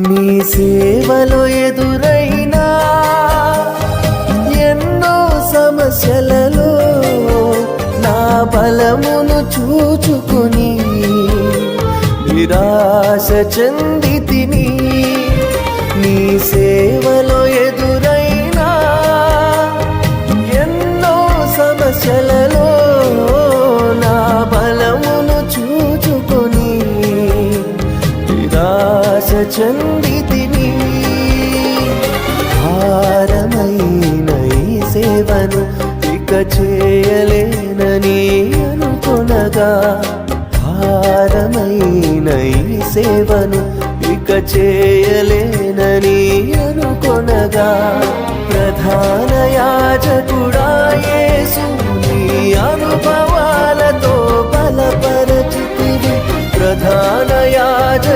నీ సేవలో ఎదురైనా ఎన్నో సమస్యలలో నా బలమును చూచుకొని నిరాశ చెందితిని. నీ సేవలో ఎదురైనా ఎన్నో సమస్యలలో నా బలమును చూచుకొని నిరాశ చెందితిని. భారమైన ఈ సేవను ఇక చేయలేనని అనుకొనగా, భారమైన ఈ సేవను ఇక చేయలేనని అనుకొనగా, ప్రధాన యాజకుడా యేసు నీ అనుభవాలతో బలపరచితివి. ప్రధాన యాజకుడా